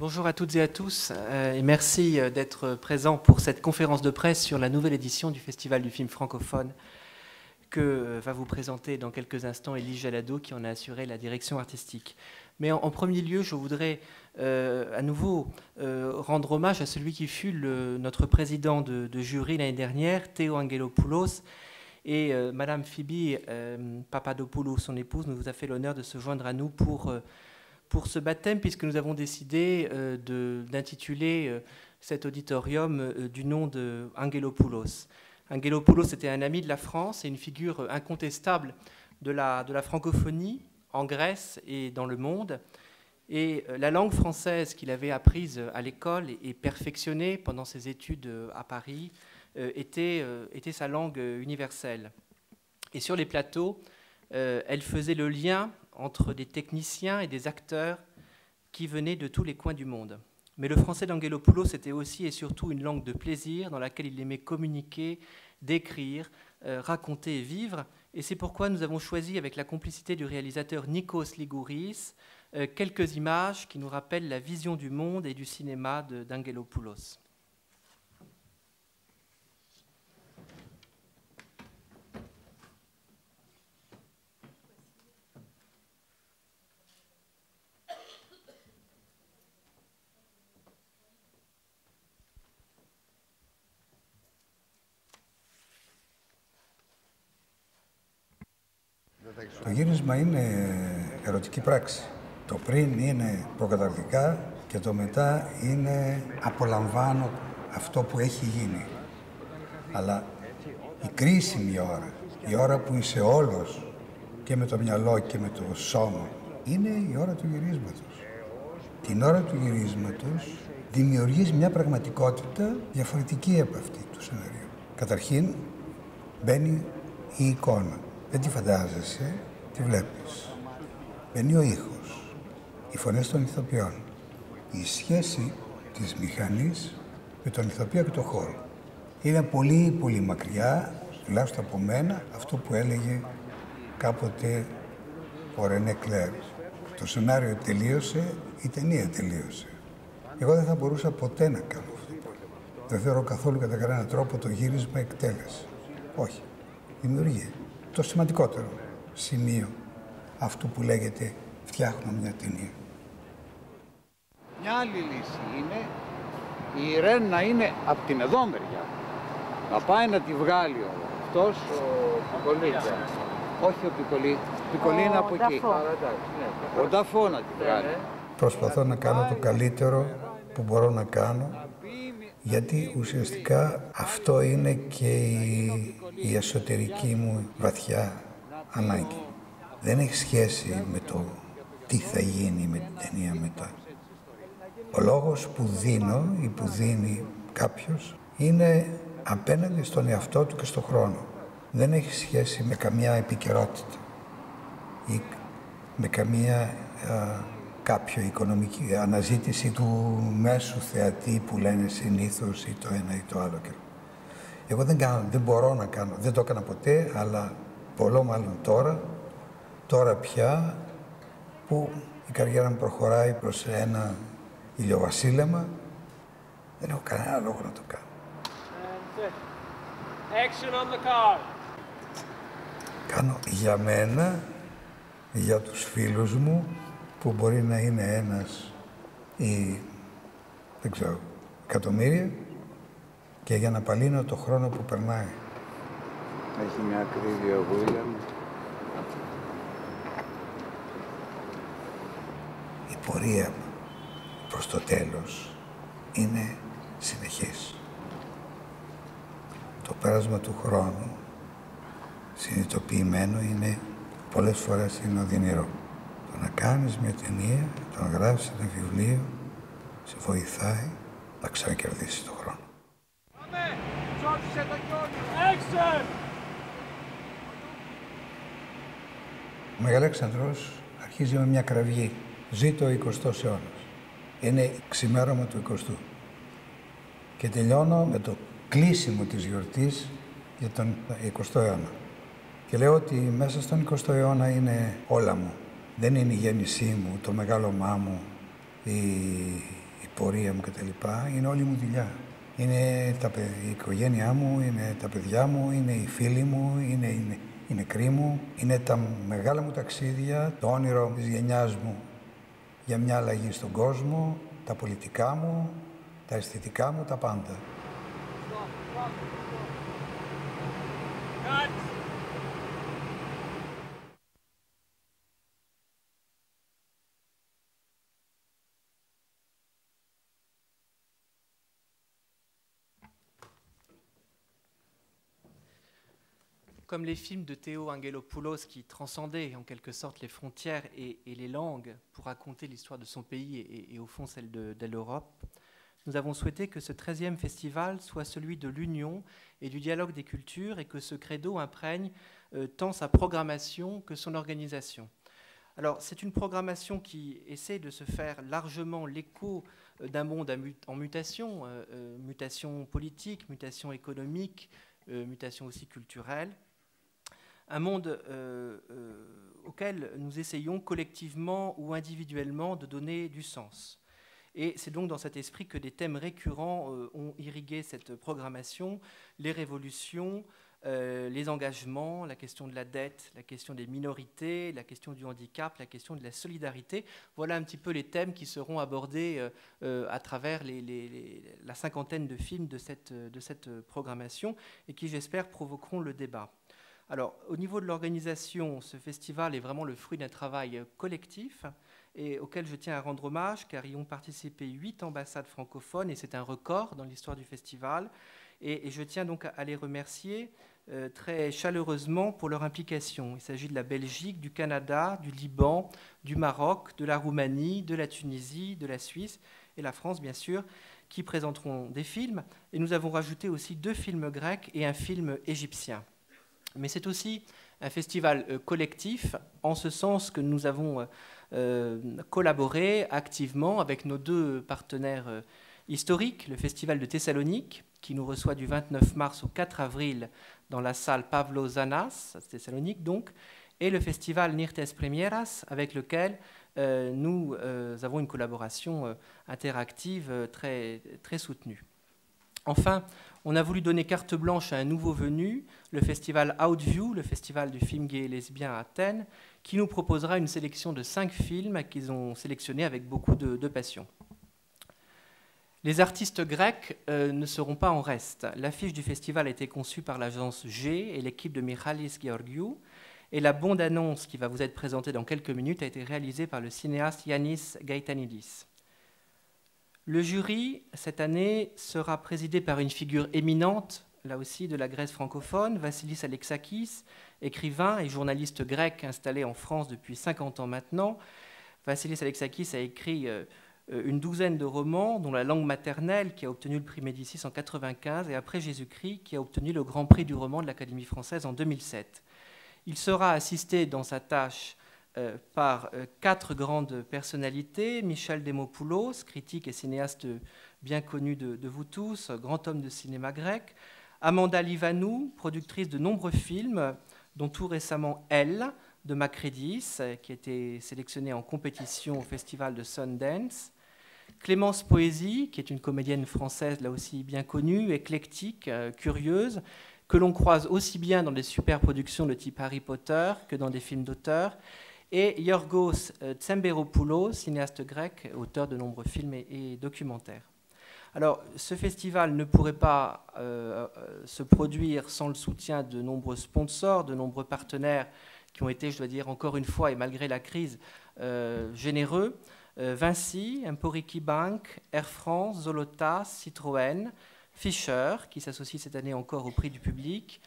Bonjour à toutes et à tous et merci d'être présents pour cette conférence de presse sur la nouvelle édition du Festival du film francophone que va vous présenter dans quelques instants Élie Jalado qui en a assuré la direction artistique. Mais en premier lieu, je voudrais à nouveau rendre hommage à celui qui fut notre président de jury l'année dernière, Théo Angelopoulos, et Madame Phoebe Papadopoulou, son épouse, nous a fait l'honneur de se joindre à nous pour ce baptême, puisque nous avons décidé d'intituler cet auditorium du nom de Angelopoulos. Angelopoulos était un ami de la France et une figure incontestable de la francophonie en Grèce et dans le monde. Et la langue française qu'il avait apprise à l'école et perfectionnée pendant ses études à Paris était sa langue universelle. Et sur les plateaux, elle faisait le lien entre des techniciens et des acteurs qui venaient de tous les coins du monde. Mais le français d'Angelopoulos était aussi et surtout une langue de plaisir dans laquelle il aimait communiquer, décrire, raconter et vivre. Et c'est pourquoi nous avons choisi, avec la complicité du réalisateur Nikos Ligouris, quelques images qui nous rappellent la vision du monde et du cinéma d'Angelopoulos. Το γύρισμα είναι ερωτική πράξη. Το πριν είναι προκαταρκτικά και το μετά είναι απολαμβάνω αυτό που έχει γίνει. Αλλά η κρίσιμη ώρα, η ώρα που είσαι όλος και με το μυαλό και με το σώμα, είναι η ώρα του γυρίσματος. Την ώρα του γυρίσματος δημιουργείς μια πραγματικότητα διαφορετική από αυτή του σενάριου. Καταρχήν μπαίνει η εικόνα. Δεν τη φαντάζεσαι, τη βλέπεις. Μπαίνει ο ήχος, οι φωνές των ηθοποιών, η σχέση της μηχανής με τον ηθοποιό και τον χώρο. Είναι πολύ πολύ μακριά, τουλάχιστον από μένα, αυτό που έλεγε κάποτε ο Ρενέ Κλέρ. Το σενάριο τελείωσε, η ταινία τελείωσε. Εγώ δεν θα μπορούσα ποτέ να κάνω αυτό. Δεν θεωρώ καθόλου κατά κανέναν τρόπο το γύρισμα εκτέλεση. Όχι. Δημιουργία. Το σημαντικότερο σημείο αυτού που λέγεται φτιάχνω μια ταινία. Μια άλλη λύση είναι η Ρεν να είναι από την εδώ μεριά. Να πάει να τη βγάλει αυτός ο Πικολί. Όχι ο Πικολί. Ο Πικολί είναι από εκεί. Ο Νταφό να τη βγάλει. Προσπαθώ να κάνω το καλύτερο που μπορώ να κάνω, γιατί ουσιαστικά αυτό είναι και η εσωτερική μου βαθιά ανάγκη. Δεν έχει σχέση με το τι θα γίνει με την ταινία μετά. Ο λόγος που δίνω ή που δίνει κάποιος είναι απέναντι στον εαυτό του και στον χρόνο. Δεν έχει σχέση με καμιά επικαιρότητα ή με καμία κάποιο οικονομική αναζήτηση του μέσου θεατή που λένε συνήθως ή το ένα ή το άλλο. Εγώ δεν μπορώ να κάνω, δεν το έκανα ποτέ, αλλά πολλό μάλλον τώρα πια που η καριέρα μου προχωράει προς ένα ηλιοβασίλεμα, δεν έχω κανένα λόγο να το κάνω. Action on the card. Κάνω για μένα, για τους φίλους μου, που μπορεί να είναι ένας ή, δεν ξέρω, εκατομμύρια, και για να παλύνω το χρόνο που περνάει. Έχει μια ακρίβεια ο Βίλιαμ. Η πορεία προς το τέλος είναι συνεχής. Το πέρασμα του χρόνου, συνειδητοποιημένο, είναι πολλές φορές είναι οδυνηρό. Το να κάνεις μια ταινία, το να γράψεις ένα βιβλίο, σε βοηθάει να ξανακερδίσεις τον χρόνο. Πάμε! Σώπησε το κιόνι! Action! Ο Μεγαλέξανδρος αρχίζει με μια κραυγή. Ζήτω ο 20ος αιώνας. Είναι ξημέρωμα του 20ου. Και τελειώνω με το κλείσιμο της γιορτής για τον 20ο αιώνα. Και λέω ότι μέσα στον 20ο αιώνα είναι όλα μου. Δεν είναι η γέννησή μου, το μεγάλωμά μου, πορεία μου κτλ. Είναι όλη μου δουλειά. Είναι η οικογένειά μου, είναι τα παιδιά μου, είναι οι φίλοι μου, είναι οι νεκροί μου, είναι τα μεγάλα μου ταξίδια, το όνειρο της γενιάς μου για μια αλλαγή στον κόσμο, τα πολιτικά μου, τα αισθητικά μου, τα πάντα. Comme les films de Théo Angelopoulos qui transcendaient en quelque sorte les frontières et les langues pour raconter l'histoire de son pays et au fond celle de l'Europe, nous avons souhaité que ce 13e festival soit celui de l'union et du dialogue des cultures et que ce credo imprègne tant sa programmation que son organisation. Alors, c'est une programmation qui essaie de se faire largement l'écho d'un monde en mutation, mutation politique, mutation économique, mutation aussi culturelle. Un monde auquel nous essayons collectivement ou individuellement de donner du sens. Et c'est donc dans cet esprit que des thèmes récurrents ont irrigué cette programmation, les révolutions, les engagements, la question de la dette, la question des minorités, la question du handicap, la question de la solidarité. Voilà un petit peu les thèmes qui seront abordés à travers la cinquantaine de films de cette programmation et qui, j'espère, provoqueront le débat. Alors, au niveau de l'organisation, ce festival est vraiment le fruit d'un travail collectif et auquel je tiens à rendre hommage, car y ont participé 8 ambassades francophones, et c'est un record dans l'histoire du festival. Et je tiens donc à les remercier très chaleureusement pour leur implication. Il s'agit de la Belgique, du Canada, du Liban, du Maroc, de la Roumanie, de la Tunisie, de la Suisse et la France, bien sûr, qui présenteront des films. Et nous avons rajouté aussi 2 films grecs et un film égyptien. Mais c'est aussi un festival collectif, en ce sens que nous avons collaboré activement avec nos 2 partenaires historiques, le Festival de Thessalonique, qui nous reçoit du 29 mars au 4 avril dans la salle Pavlo Zanas, à Thessalonique donc, et le Festival Nirtes Premieras, avec lequel nous avons une collaboration interactive très, très soutenue. Enfin, on a voulu donner carte blanche à un nouveau venu, le festival Outview, le festival du film gay et lesbien à Athènes, qui nous proposera une sélection de 5 films qu'ils ont sélectionnés avec beaucoup de passion. Les artistes grecs ne seront pas en reste. L'affiche du festival a été conçue par l'agence G et l'équipe de Michalis Georgiou, et la bande-annonce qui va vous être présentée dans quelques minutes a été réalisée par le cinéaste Yannis Gaïtanidis. Le jury, cette année, sera présidé par une figure éminente, là aussi, de la Grèce francophone, Vassilis Alexakis, écrivain et journaliste grec installé en France depuis 50 ans maintenant. Vassilis Alexakis a écrit une douzaine de romans, dont La langue maternelle, qui a obtenu le prix Médicis en 1995, et Après Jésus-Christ, qui a obtenu le Grand Prix du roman de l'Académie française en 2007. Il sera assisté dans sa tâche par 4 grandes personnalités: Michel Demopoulos, critique et cinéaste bien connu de vous tous, grand homme de cinéma grec; Amanda Livanou, productrice de nombreux films, dont tout récemment Elle, de Macrédis, qui a été sélectionnée en compétition au festival de Sundance; Clémence Poésie, qui est une comédienne française là aussi bien connue, éclectique, curieuse, que l'on croise aussi bien dans des super productions de type Harry Potter que dans des films d'auteur; et Yorgos Tsemberopoulos, cinéaste grec, auteur de nombreux films et documentaires. Alors, ce festival ne pourrait pas se produire sans le soutien de nombreux sponsors, de nombreux partenaires qui ont été, je dois dire encore une fois, et malgré la crise, généreux. Vinci, Emporiki Bank, Air France, Zolotas, Citroën, Fischer, qui s'associe cette année encore au prix du public,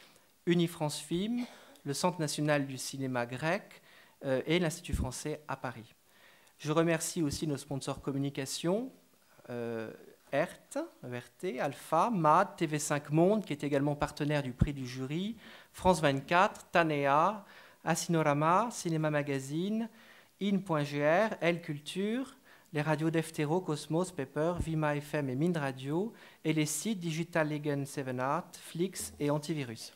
Unifrance Film, le Centre national du cinéma grec et l'Institut français à Paris. Je remercie aussi nos sponsors communication, ERT, Alpha, MAD, TV5 Monde, qui est également partenaire du prix du jury, France 24, Tanea, Asinorama, Cinéma Magazine, In.gr, Elle Culture, les radios d'Eftero, Cosmos, Pepper, Vima FM et Mind Radio, et les sites Digital Legend 7 Art, Flix et Antivirus.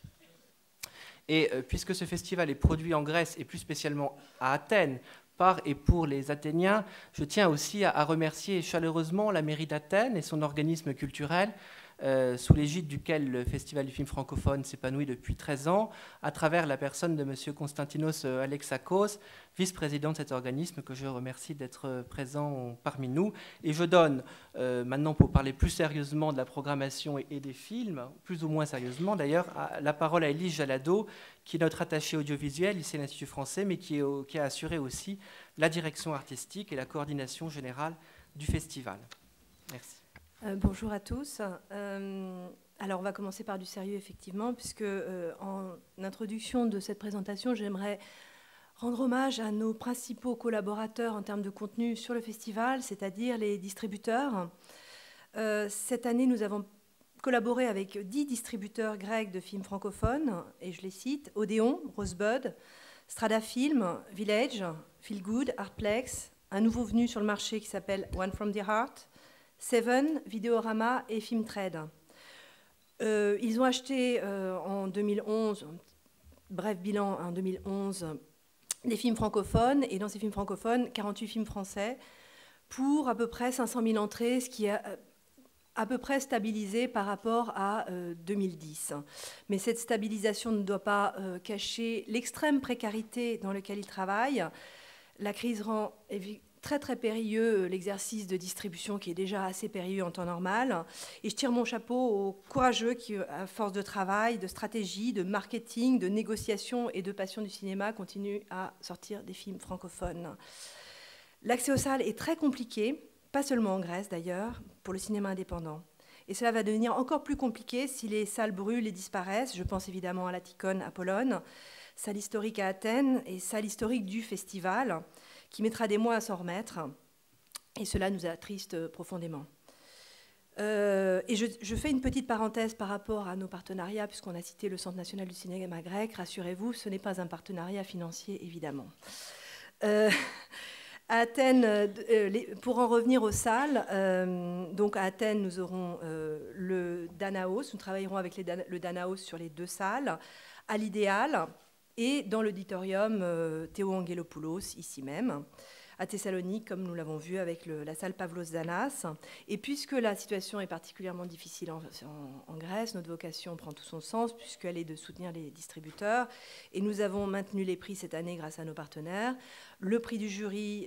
Et puisque ce festival est produit en Grèce et plus spécialement à Athènes par et pour les Athéniens. Je tiens aussi à remercier chaleureusement la mairie d'Athènes et son organisme culturel, sous l'égide duquel le Festival du film francophone s'épanouit depuis 13 ans, à travers la personne de M. Konstantinos Alexakos, vice-président de cet organisme, que je remercie d'être présent parmi nous. Et je donne, maintenant pour parler plus sérieusement de la programmation et des films, plus ou moins sérieusement d'ailleurs, la parole à Élise Jalado, qui est notre attachée audiovisuelle ici à l'Institut français, mais qui a assuré aussi la direction artistique et la coordination générale du festival. Merci. Bonjour à tous. Alors on va commencer par du sérieux effectivement, puisque en introduction de cette présentation, j'aimerais rendre hommage à nos principaux collaborateurs en termes de contenu sur le festival, c'est-à-dire les distributeurs. Cette année, nous avons collaboré avec 10 distributeurs grecs de films francophones, et je les cite: Odéon, Rosebud, Strada Film, Village, Feel Good, Artplex, un nouveau venu sur le marché qui s'appelle One from the Heart, Seven, Vidéorama et Filmtrade. Ils ont acheté en 2011, bref bilan en 2011, des films francophones, et dans ces films francophones, 48 films français, pour à peu près 500 000 entrées, ce qui est à peu près stabilisé par rapport à 2010. Mais cette stabilisation ne doit pas cacher l'extrême précarité dans laquelle ils travaillent. La crise rend très très périlleux l'exercice de distribution qui est déjà assez périlleux en temps normal. Et je tire mon chapeau aux courageux qui, à force de travail, de stratégie, de marketing, de négociation et de passion du cinéma, continuent à sortir des films francophones. L'accès aux salles est très compliqué, pas seulement en Grèce d'ailleurs, pour le cinéma indépendant. Et cela va devenir encore plus compliqué si les salles brûlent et disparaissent. Je pense évidemment à l'Atikon à Polone, salle historique à Athènes et salle historique du festival, qui mettra des mois à s'en remettre, et cela nous attriste profondément. Et je fais une petite parenthèse par rapport à nos partenariats, puisqu'on a cité le Centre national du cinéma grec. Rassurez-vous, ce n'est pas un partenariat financier, évidemment. À Athènes, pour en revenir aux salles, donc à Athènes, nous aurons le Danaos, nous travaillerons avec le Danaos sur les 2 salles, à l'Idéal, et dans l'auditorium Théo Angelopoulos, ici même, à Thessalonique, comme nous l'avons vu avec la salle Pavlos Danas. Et puisque la situation est particulièrement difficile en Grèce, notre vocation prend tout son sens, puisqu'elle est de soutenir les distributeurs. Et nous avons maintenu les prix cette année grâce à nos partenaires. Le prix du jury,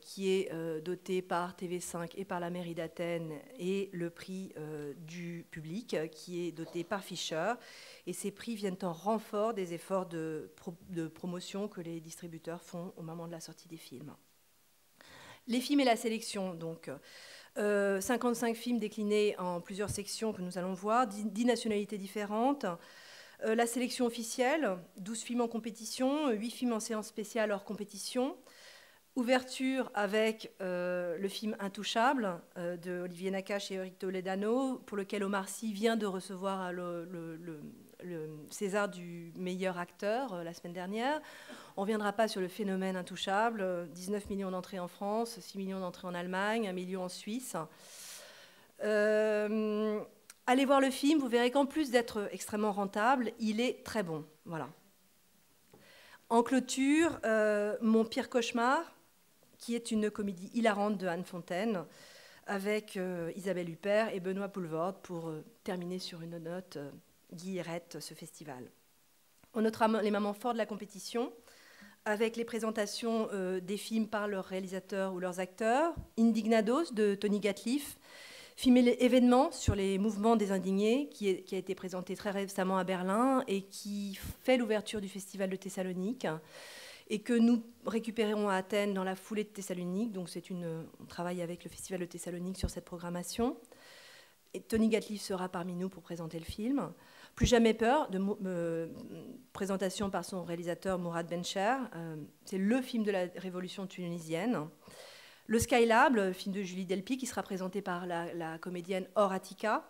qui est doté par TV5 et par la mairie d'Athènes, et le prix du public, qui est doté par Fisher. Et ces prix viennent en renfort des efforts de promotion que les distributeurs font au moment de la sortie des films. Les films et la sélection, donc 55 films déclinés en plusieurs sections que nous allons voir, 10 nationalités différentes. La sélection officielle, 12 films en compétition, 8 films en séance spéciale hors compétition. Ouverture avec le film Intouchable de Olivier Nakache et Eric Toledano, pour lequel Omar Sy vient de recevoir le César du meilleur acteur la semaine dernière. On ne reviendra pas sur le phénomène Intouchable, 19 millions d'entrées en France, 6 millions d'entrées en Allemagne, 1 million en Suisse. Allez voir le film, vous verrez qu'en plus d'être extrêmement rentable, il est très bon. Voilà. En clôture, Mon pire cauchemar, qui est une comédie hilarante de Anne Fontaine, avec Isabelle Huppert et Benoît Poulvorde, pour terminer sur une note qui hérite ce festival. On notera les moments forts de la compétition, avec les présentations des films par leurs réalisateurs ou leurs acteurs. Indignados de Tony Gatliff, film événement sur les mouvements des indignés, qui a été présenté très récemment à Berlin et qui fait l'ouverture du Festival de Thessalonique, et que nous récupérerons à Athènes dans la foulée de Thessalonique. Donc on travaille avec le Festival de Thessalonique sur cette programmation. Et Tony Gatliff sera parmi nous pour présenter le film. Plus jamais peur, présentation par son réalisateur Mourad Bencher. C'est le film de la révolution tunisienne. Le Skylab, le film de Julie Delpy, qui sera présenté par la comédienne Horatica.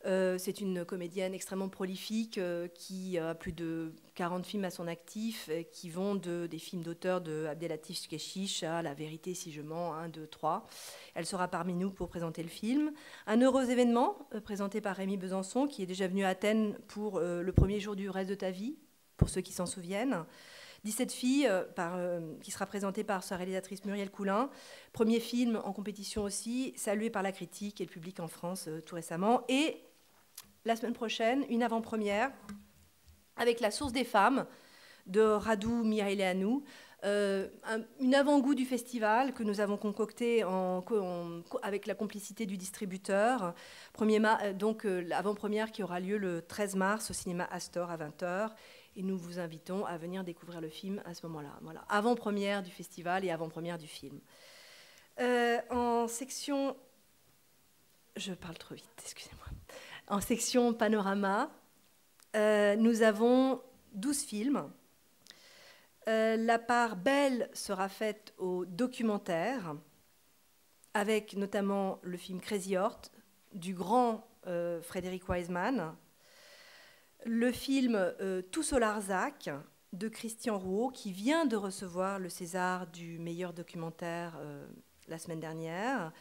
C'est une comédienne extrêmement prolifique qui a plus de 40 films à son actif, qui vont des films d'auteur de Abdelatif Skechiche à La vérité si je mens, 1, 2, 3. Elle sera parmi nous pour présenter le film. Un heureux événement présenté par Rémi Besançon, qui est déjà venu à Athènes pour le premier jour du reste de ta vie, pour ceux qui s'en souviennent. 17 filles, qui sera présenté par sa réalisatrice Muriel Coulin. Premier film en compétition aussi, salué par la critique et le public en France tout récemment. Et la semaine prochaine, une avant-première avec La source des femmes de Radu Mihailianu. Une avant-goût du festival que nous avons concocté avec la complicité du distributeur. Donc l'avant-première qui aura lieu le 13 mars au cinéma Astor à 20h. Et nous vous invitons à venir découvrir le film à ce moment-là. Voilà, avant-première du festival et avant-première du film. En section... Je parle trop vite, excusez-moi. En section panorama, nous avons 12 films. La part belle sera faite au documentaire, avec notamment le film Crazy Horse du grand Frédéric Wiseman, le film Tous au Larzac de Christian Rouault, qui vient de recevoir le César du meilleur documentaire la semaine dernière,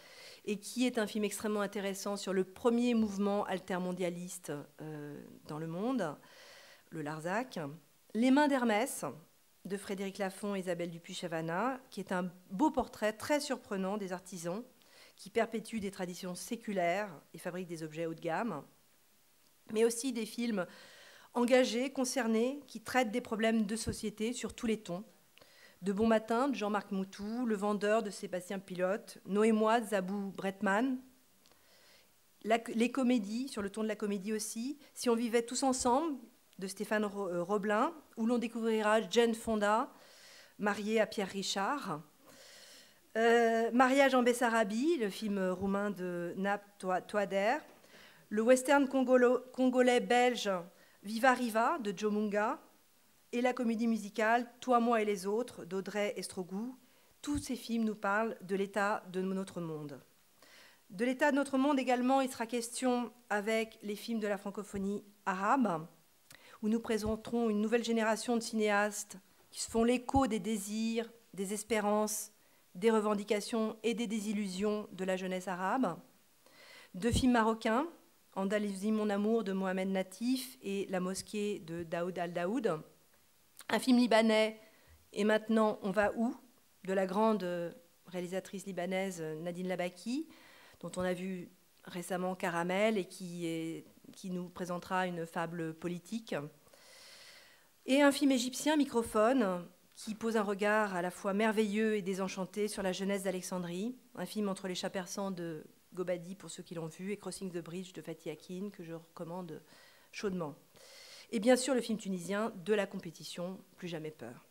et qui est un film extrêmement intéressant sur le premier mouvement altermondialiste dans le monde, le Larzac. Les mains d'Hermès de Frédéric Lafont et Isabelle Dupuy-Chavana, qui est un beau portrait très surprenant des artisans qui perpétuent des traditions séculaires et fabriquent des objets haut de gamme, mais aussi des films engagés, concernés, qui traitent des problèmes de société sur tous les tons. De Bon Matin de Jean-Marc Moutou, Le Vendeur de Sébastien Pilote, Noé-moi de Zabou Bretman, les comédies, sur le ton de la comédie aussi, Si on vivait tous ensemble de Stéphane Roblin, où l'on découvrira Jane Fonda, mariée à Pierre Richard. Mariage en Bessarabie, le film roumain de Nap Toader. Le western congolais-belge Viva Riva de Joe Munga. Et la comédie musicale Toi, moi et les autres d'Audrey Estrogou. Tous ces films nous parlent de l'état de notre monde. De l'état de notre monde également, il sera question avec les films de la francophonie arabe, où nous présenterons une nouvelle génération de cinéastes qui se font l'écho des désirs, des espérances, des revendications et des désillusions de la jeunesse arabe. 2 films marocains, Andalousie mon amour de Mohamed Natif et La mosquée de Daoud al-Daoud. Un film libanais, Et maintenant on va où, de la grande réalisatrice libanaise Nadine Labaki, dont on a vu récemment Caramel et qui nous présentera une fable politique. Et un film égyptien, Microphone, qui pose un regard à la fois merveilleux et désenchanté sur la jeunesse d'Alexandrie. Un film entre Les chats persans de Gobadi, pour ceux qui l'ont vu, et Crossing the Bridge de Fatih Akin, que je recommande chaudement. Et bien sûr, le film tunisien de la compétition, Plus jamais peur.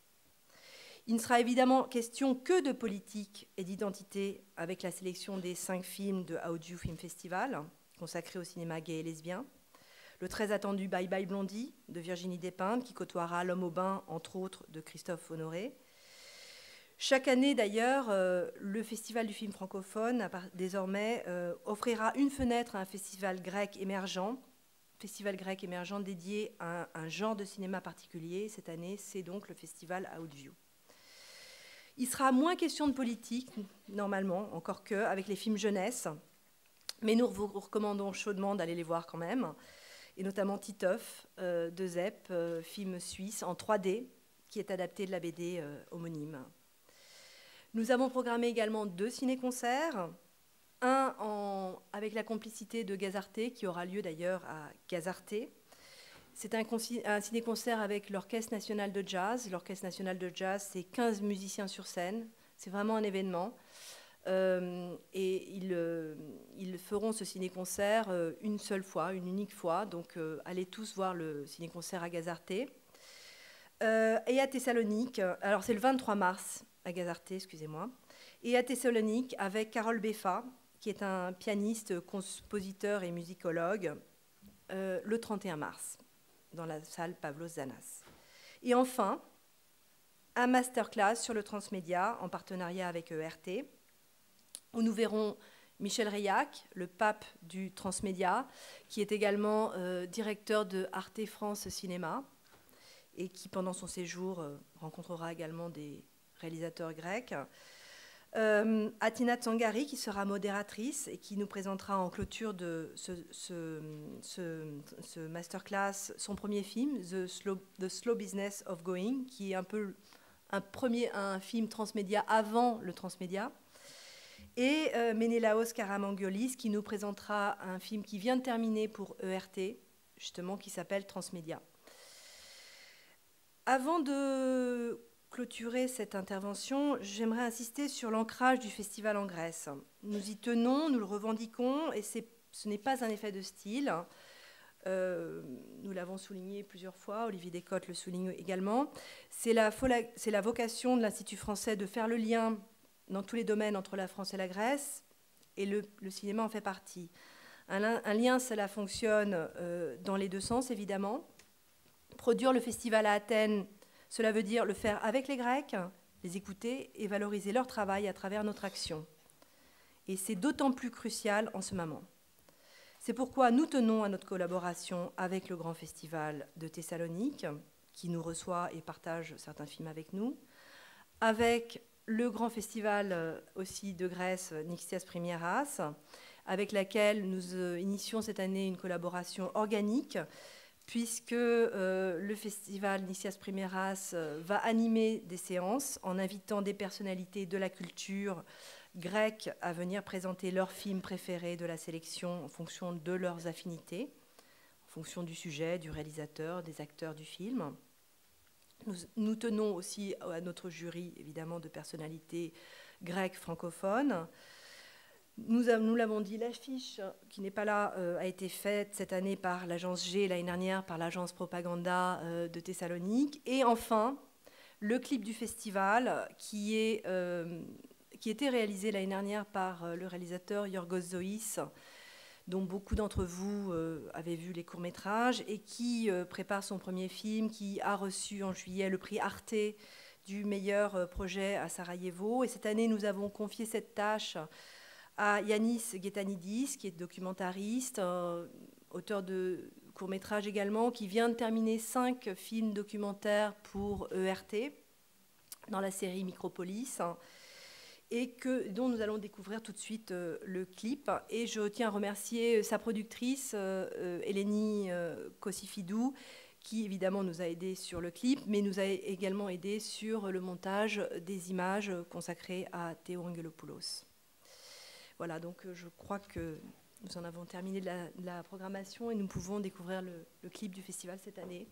Il ne sera évidemment question que de politique et d'identité avec la sélection des 5 films de Audio Film Festival, consacrés au cinéma gay et lesbien. Le très attendu Bye Bye Blondie de Virginie Despentes, qui côtoiera L'homme au bain, entre autres, de Christophe Honoré. Chaque année, d'ailleurs, le Festival du film francophone, désormais, offrira une fenêtre à un festival grec émergent dédié à un genre de cinéma particulier. Cette année, c'est donc le festival Outview. Il sera moins question de politique, normalement, encore que, avec les films jeunesse, mais nous vous recommandons chaudement d'aller les voir quand même, et notamment Titeuf de Zepp, film suisse en 3D, qui est adapté de la BD homonyme. Nous avons programmé également 2 ciné-concerts, un avec la complicité de Gazarté, qui aura lieu d'ailleurs à Gazarté. C'est un ciné-concert avec l'Orchestre national de jazz. L'Orchestre national de jazz, c'est 15 musiciens sur scène. C'est vraiment un événement. Et ils feront ce ciné-concert une seule fois, une unique fois. Donc, allez tous voir le ciné-concert à Gazarté. Et à Thessalonique, alors c'est le 23 mars à Gazarté, excusez-moi. Et à Thessalonique, avec Carole Beffa, qui est un pianiste, compositeur et musicologue, le 31 mars, dans la salle Pavlos Zanas. Et enfin, un masterclass sur le transmédia en partenariat avec ERT, où nous verrons Michel Reillac, le pape du transmédia, qui est également directeur de Arte France Cinéma, et qui, pendant son séjour, rencontrera également des réalisateurs grecs. Atina Tsangari, qui sera modératrice et qui nous présentera en clôture de ce masterclass son premier film, The Slow Business of Going, qui est un peu un film transmédia avant le transmédia. Et Menelaos Karamanguiolis, qui nous présentera un film qui vient de terminer pour ERT, justement, qui s'appelle Transmédia. Avant de clôturer cette intervention, j'aimerais insister sur l'ancrage du festival en Grèce. Nous y tenons, nous le revendiquons, et ce n'est pas un effet de style. Nous l'avons souligné plusieurs fois, Olivier Descottes le souligne également. C'est la vocation de l'Institut français de faire le lien dans tous les domaines entre la France et la Grèce, et le cinéma en fait partie. Un lien, cela fonctionne dans les deux sens, évidemment. Produire le festival à Athènes, cela veut dire le faire avec les Grecs, les écouter et valoriser leur travail à travers notre action. Et c'est d'autant plus crucial en ce moment. C'est pourquoi nous tenons à notre collaboration avec le Grand Festival de Thessalonique, qui nous reçoit et partage certains films avec nous, avec le Grand Festival aussi de Grèce, Nixias Primieras, avec laquelle nous initions cette année une collaboration organique, puisque le festival Nixias Primieras va animer des séances en invitant des personnalités de la culture grecque à venir présenter leurs films préférés de la sélection en fonction de leurs affinités, en fonction du sujet, du réalisateur, des acteurs du film. Nous tenons aussi à notre jury, évidemment, de personnalités grecques francophones. Nous l'avons dit, l'affiche qui n'est pas là a été faite cette année par l'agence G, l'année dernière par l'agence Propaganda de Thessalonique. Et enfin, le clip du festival qui était réalisé l'année dernière par le réalisateur Yorgos Zois, dont beaucoup d'entre vous avaient vu les courts-métrages, et qui prépare son premier film, qui a reçu en juillet le prix Arte du meilleur projet à Sarajevo. Et cette année, nous avons confié cette tâche à Yanis Getanidis, qui est documentariste, auteur de courts-métrages également, qui vient de terminer 5 films documentaires pour ERT dans la série Micropolis, et dont nous allons découvrir tout de suite le clip. Et je tiens à remercier sa productrice, Eleni Kosifidou, qui évidemment nous a aidés sur le clip, mais nous a également aidés sur le montage des images consacrées à Théo Angelopoulos. Voilà, donc je crois que nous en avons terminé de la programmation et nous pouvons découvrir le clip du festival cette année.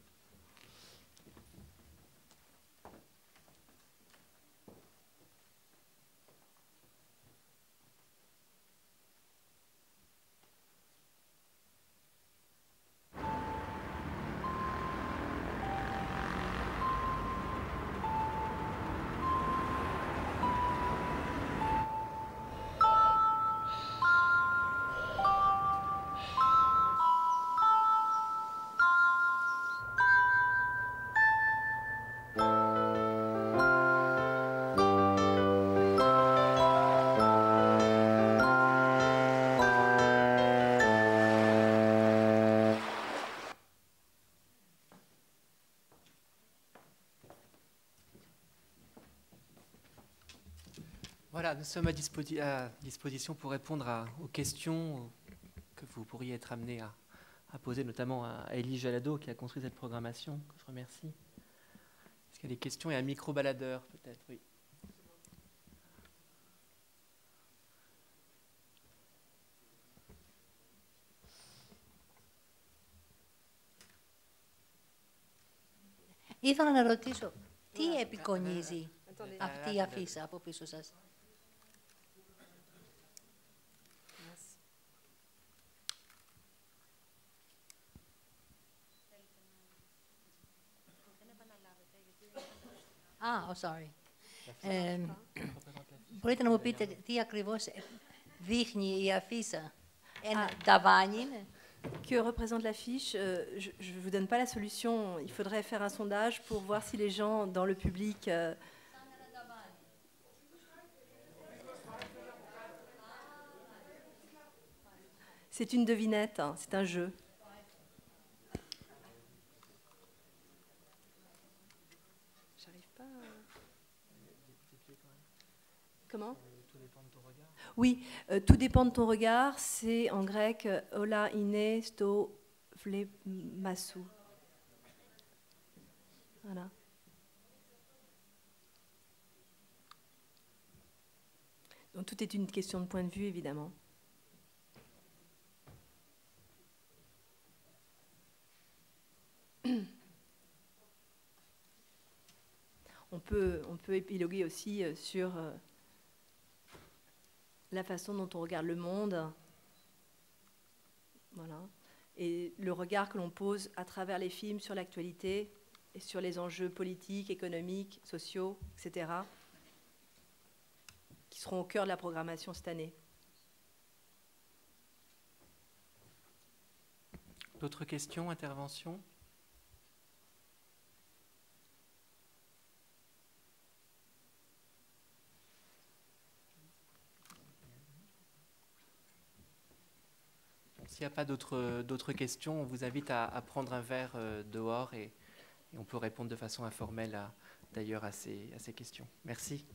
Voilà, nous sommes à disposition pour répondre aux questions que vous pourriez être amenés à poser, notamment à Elie Jalado, qui a construit cette programmation, que je remercie. Est-ce qu'il y a des questions? Et un micro-baladeur, peut-être, oui. Ήθελα να ρωτήσω, τι επικονίζει αυτή η αφίσα από πίσω σας? Sorry. Μπορείτε να μου πείτε τι ακριβώς δείχνει η αφίσα? Ένα ταβάνι είναι? Que représente l'affiche? Je ne vous donne pas la solution. Il faudrait faire un sondage pour voir si les gens dans le public... C'est une devinette, hein, c'est un jeu. Comment ? Tout dépend de ton regard. Oui, tout dépend de ton regard. C'est en grec Ola ine sto vlemasu. Voilà. Donc tout est une question de point de vue, évidemment. On peut épiloguer aussi sur la façon dont on regarde le monde, voilà, et le regard que l'on pose à travers les films sur l'actualité et sur les enjeux politiques, économiques, sociaux, etc., qui seront au cœur de la programmation cette année. D'autres questions, interventions ? S'il n'y a pas d'autres questions, on vous invite à prendre un verre dehors et on peut répondre de façon informelle d'ailleurs à ces questions. Merci.